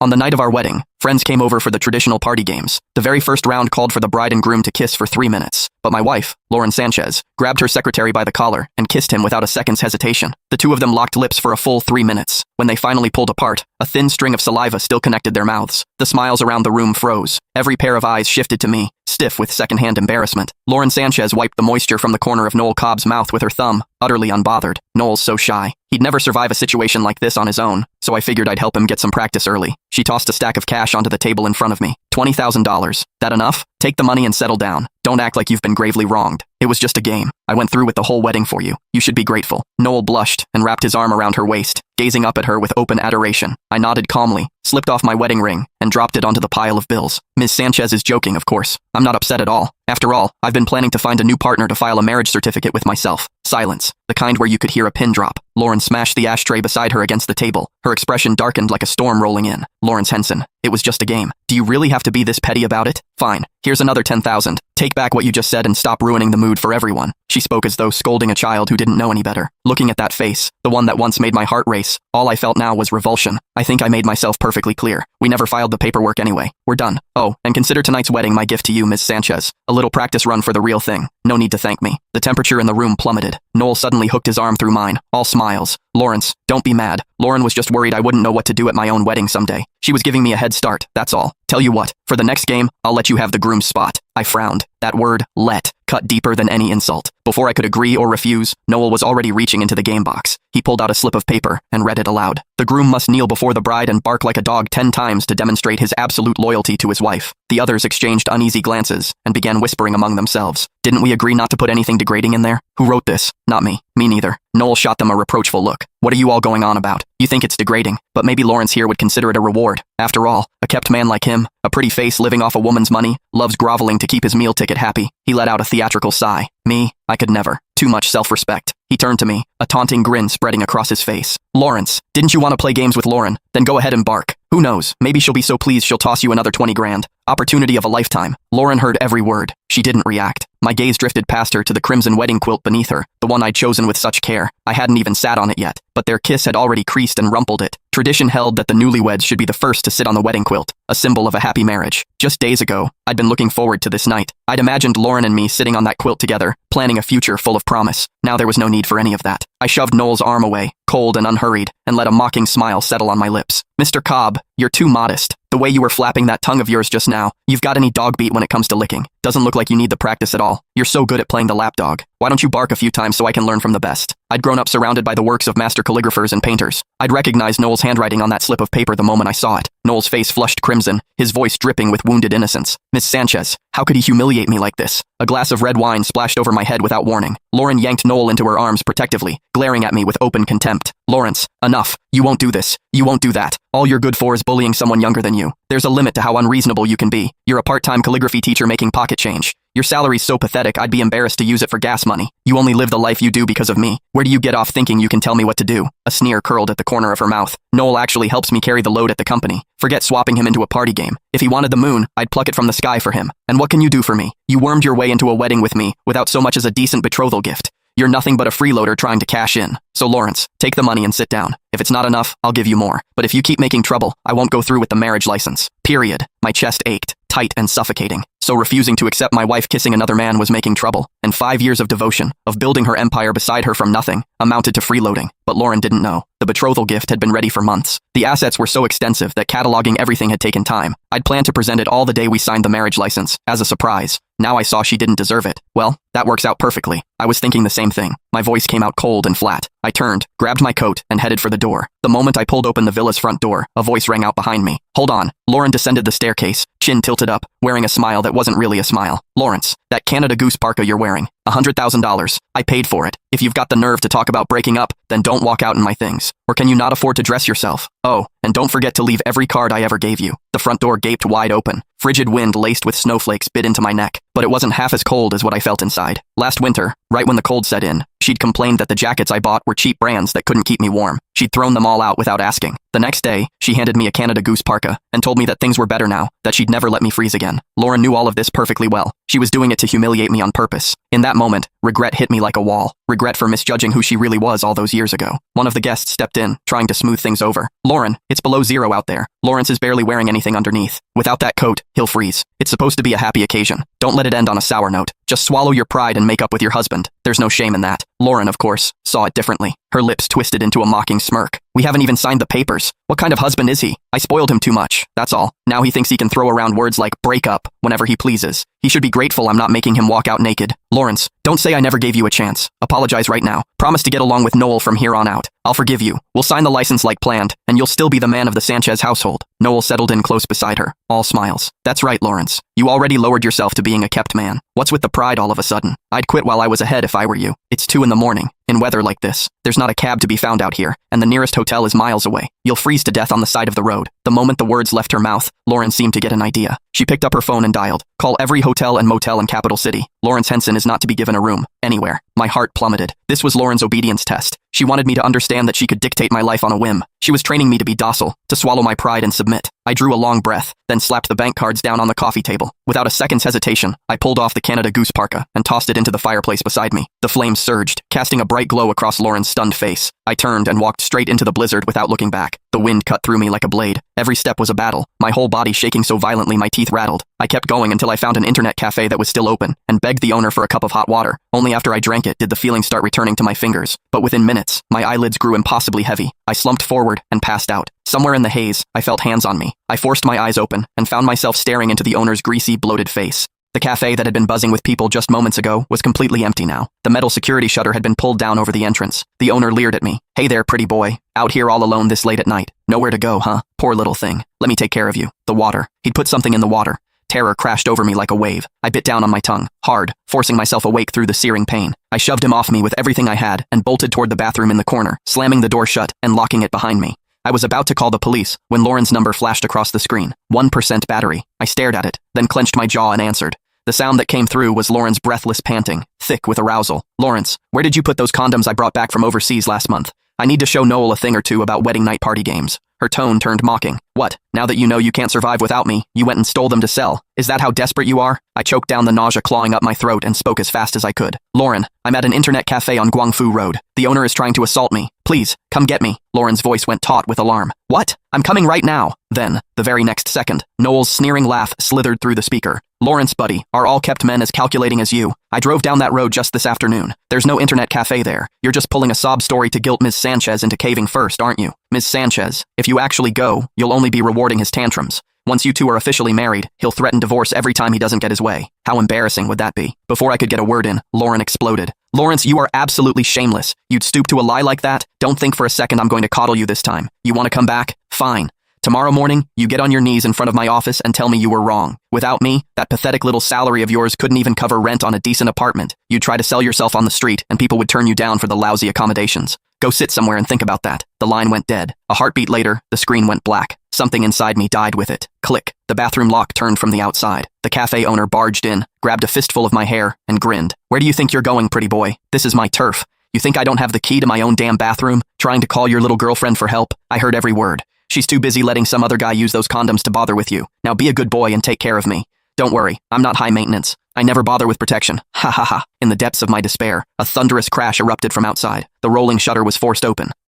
On the night of our wedding, friends came over for the traditional party games. The very first round called for the bride and groom to kiss for 3 minutes. But my wife, Lauren Sanchez, grabbed her secretary by the collar and kissed him without a second's hesitation. The two of them locked lips for a full 3 minutes. When they finally pulled apart, a thin string of saliva still connected their mouths. The smiles around the room froze. Every pair of eyes shifted to me, stiff with secondhand embarrassment. Lauren Sanchez wiped the moisture from the corner of Noel Cobb's mouth with her thumb, utterly unbothered. Noel's so shy. He'd never survive a situation like this on his own, so I figured I'd help him get some practice early. She tossed a stack of cash onto the table in front of me. $20,000. That enough? Take the money and settle down. Don't act like you've been gravely wronged. It was just a game. I went through with the whole wedding for you. You should be grateful. Noel blushed and wrapped his arm around her waist, gazing up at her with open adoration. I nodded calmly, slipped off my wedding ring, and dropped it onto the pile of bills. Ms. Sanchez is joking, of course. I'm not upset at all. After all, I've been planning to find a new partner to file a marriage certificate with myself. Silence. The kind where you could hear a pin drop. Lauren smashed the ashtray beside her against the table. Her expression darkened like a storm rolling in. Lawrence Henson. It was just a game. Do you really have to be this petty about it? Fine. Here's another 10,000. Take back what you just said and stop ruining the mood for everyone. She spoke as though scolding a child who didn't know any better. Looking at that face, the one that once made my heart race, all I felt now was revulsion. I think I made myself perfectly clear. We never filed the paperwork anyway. We're done. Oh, and consider tonight's wedding my gift to you, Ms. Sanchez. A little practice run for the real thing. No need to thank me. The temperature in the room plummeted. Noel suddenly hooked his arm through mine, all smiles. Lawrence, don't be mad. Lauren was just worried I wouldn't know what to do at my own wedding someday. She was giving me a head start, that's all. Tell you what, for the next game, I'll let you have the groom's spot. I frowned. That word, let, cut deeper than any insult. Before I could agree or refuse, Noel was already reaching into the game box. He pulled out a slip of paper and read it aloud. The groom must kneel before the bride and bark like a dog 10 times to demonstrate his absolute loyalty to his wife. The others exchanged uneasy glances and began whispering among themselves. Didn't we agree not to put anything degrading in there? Who wrote this? Not me. Me neither. Noel shot them a reproachful look. What are you all going on about? You think it's degrading, but maybe Lawrence here would consider it a reward. After all, a kept man like him, a pretty face living off a woman's money, loves groveling to keep his meal ticket happy. He let out a theatrical sigh. Me? I could never. Too much self-respect. He turned to me, a taunting grin spreading across his face. Lawrence, didn't you want to play games with Lauren? Then go ahead and bark. Who knows, maybe she'll be so pleased she'll toss you another 20 grand. Opportunity of a lifetime. Lauren heard every word. She didn't react. My gaze drifted past her to the crimson wedding quilt beneath her, the one I'd chosen with such care. I hadn't even sat on it yet, but their kiss had already creased and rumpled it. Tradition held that the newlyweds should be the first to sit on the wedding quilt, a symbol of a happy marriage. Just days ago, I'd been looking forward to this night. I'd imagined Lauren and me sitting on that quilt together, planning a future full of promise. Now there was no need for any of that. I shoved Noel's arm away, cold and unhurried, and let a mocking smile settle on my lips. Mr. Cobb, you're too modest. The way you were flapping that tongue of yours just now, you've got any dog beat when it comes to licking. Doesn't look like you need the practice at all. You're so good at playing the lapdog. Why don't you bark a few times so I can learn from the best? I'd grown up surrounded by the works of master calligraphers and painters. I'd recognized Noel's handwriting on that slip of paper the moment I saw it. Noel's face flushed crimson, his voice dripping with wounded innocence. Miss Sanchez, how could he humiliate me like this? A glass of red wine splashed over my head without warning. Lauren yanked Noel into her arms protectively, glaring at me with open contempt. Lawrence, enough. You won't do this. You won't do that. All you're good for is bullying someone younger than you. There's a limit to how unreasonable you can be. You're a part-time calligraphy teacher making pocket change. Your salary's so pathetic I'd be embarrassed to use it for gas money. You only live the life you do because of me. Where do you get off thinking you can tell me what to do? A sneer curled at the corner of her mouth. Noel actually helps me carry the load at the company. Forget swapping him into a party game. If he wanted the moon, I'd pluck it from the sky for him. And what can you do for me? You wormed your way into a wedding with me without so much as a decent betrothal gift. You're nothing but a freeloader trying to cash in. So Lawrence, take the money and sit down. If it's not enough, I'll give you more. But if you keep making trouble, I won't go through with the marriage license. Period. My chest ached, tight and suffocating. So refusing to accept my wife kissing another man was making trouble. And 5 years of devotion, of building her empire beside her from nothing, amounted to freeloading. But Lauren didn't know. The betrothal gift had been ready for months. The assets were so extensive that cataloging everything had taken time. I'd planned to present it all the day we signed the marriage license, as a surprise. Now I saw she didn't deserve it. Well, that works out perfectly. I was thinking the same thing. My voice came out cold and flat. I turned, grabbed my coat, and headed for the door. The moment I pulled open the villa's front door, a voice rang out behind me. Hold on. Lauren descended the staircase, chin tilted up, wearing a smile that wasn't really a smile. Lawrence, that Canada Goose parka you're wearing, $100,000. I paid for it. If you've got the nerve to talk about breaking up, then don't walk out in my things. Or can you not afford to dress yourself? Oh, and don't forget to leave every card I ever gave you. The front door gaped wide open. Frigid wind laced with snowflakes bit into my neck, but it wasn't half as cold as what I felt inside. Last winter, right when the cold set in, She'd complained that the jackets I bought were cheap brands that couldn't keep me warm. She'd thrown them all out without asking. The next day, she handed me a Canada Goose parka and told me that things were better now, that she'd never let me freeze again. Lauren knew all of this perfectly well. She was doing it to humiliate me on purpose. In that moment, regret hit me like a wall. Regret for misjudging who she really was all those years ago. One of the guests stepped in, trying to smooth things over. "Lauren, it's below zero out there. Lawrence is barely wearing anything underneath. Without that coat, he'll freeze. It's supposed to be a happy occasion. Don't let it end on a sour note. Just swallow your pride and make up with your husband. There's no shame in that." Lauren, of course, saw it differently. Her lips twisted into a mocking smirk. "We haven't even signed the papers. What kind of husband is he? I spoiled him too much, that's all. Now he thinks he can throw around words like break up whenever he pleases. He should be grateful I'm not making him walk out naked." "Lawrence, don't say I never gave you a chance. Apologize right now. Promise to get along with Noel from here on out. I'll forgive you. We'll sign the license like planned, and you'll still be the man of the Sanchez household." Noel settled in close beside her, all smiles. "That's right, Lawrence. You already lowered yourself to being a kept man. What's with the pride all of a sudden? I'd quit while I was ahead if I were you. It's 2 in the morning. In weather like this, there's not a cab to be found out here, and the nearest hotel is miles away. You'll freeze to death on the side of the road." The moment the words left her mouth, Lauren seemed to get an idea. She picked up her phone and dialed, "Call every hotel and motel in Capital City. Lawrence Henson is not to be given a room, anywhere." My heart plummeted. This was Lauren's obedience test. She wanted me to understand that she could dictate my life on a whim. She was training me to be docile, to swallow my pride and submit. I drew a long breath, then slapped the bank cards down on the coffee table. Without a second's hesitation, I pulled off the Canada Goose parka and tossed it into the fireplace beside me. The flames surged, casting a bright glow across Lauren's stunned face. I turned and walked straight into the blizzard without looking back. The wind cut through me like a blade. Every step was a battle, my whole body shaking so violently my teeth rattled. I kept going until I found an internet cafe that was still open and begged the owner for a cup of hot water. Only after I drank it did the feeling start returning to my fingers. But within minutes, my eyelids grew impossibly heavy. I slumped forward and passed out. Somewhere in the haze, I felt hands on me. I forced my eyes open and found myself staring into the owner's greasy, bloated face. The cafe that had been buzzing with people just moments ago was completely empty now. The metal security shutter had been pulled down over the entrance. The owner leered at me. "Hey there, pretty boy. Out here all alone this late at night. Nowhere to go, huh? Poor little thing. Let me take care of you." The water. He'd put something in the water. Terror crashed over me like a wave. I bit down on my tongue, hard, forcing myself awake through the searing pain. I shoved him off me with everything I had and bolted toward the bathroom in the corner, slamming the door shut and locking it behind me. I was about to call the police when Lauren's number flashed across the screen. 1% battery. I stared at it, then clenched my jaw and answered. The sound that came through was Lauren's breathless panting, thick with arousal. "Lawrence, where did you put those condoms I brought back from overseas last month? I need to show Noel a thing or two about wedding night party games." Her tone turned mocking. "What, now that you know you can't survive without me, you went and stole them to sell? Is that how desperate you are?" I choked down the nausea clawing up my throat and spoke as fast as I could. "Lauren, I'm at an internet cafe on Guangfu Road. The owner is trying to assault me. Please, come get me." Lauren's voice went taut with alarm. "What? I'm coming right now." Then, the very next second, Noel's sneering laugh slithered through the speaker. "Lawrence, buddy, are all kept men as calculating as you? I drove down that road just this afternoon. There's no internet cafe there. You're just pulling a sob story to guilt Ms. Sanchez into caving first, aren't you? Ms. Sanchez, if you actually go, you'll only be rewarding his tantrums. Once you two are officially married, he'll threaten divorce every time he doesn't get his way. How embarrassing would that be?" Before I could get a word in, Lauren exploded. "Lawrence, you are absolutely shameless. You'd stoop to a lie like that? Don't think for a second I'm going to coddle you this time. You want to come back? Fine. Tomorrow morning, you get on your knees in front of my office and tell me you were wrong. Without me, that pathetic little salary of yours couldn't even cover rent on a decent apartment. You'd try to sell yourself on the street, and people would turn you down for the lousy accommodations. Go sit somewhere and think about that." The line went dead. A heartbeat later, the screen went black. Something inside me died with it. Click. The bathroom lock turned from the outside. The cafe owner barged in, grabbed a fistful of my hair, and grinned. "Where do you think you're going, pretty boy? This is my turf. You think I don't have the key to my own damn bathroom? Trying to call your little girlfriend for help? I heard every word. She's too busy letting some other guy use those condoms to bother with you. Now be a good boy and take care of me. Don't worry, I'm not high maintenance. I never bother with protection. Ha ha ha." In the depths of my despair, a thunderous crash erupted from outside. The rolling shutter was forced open.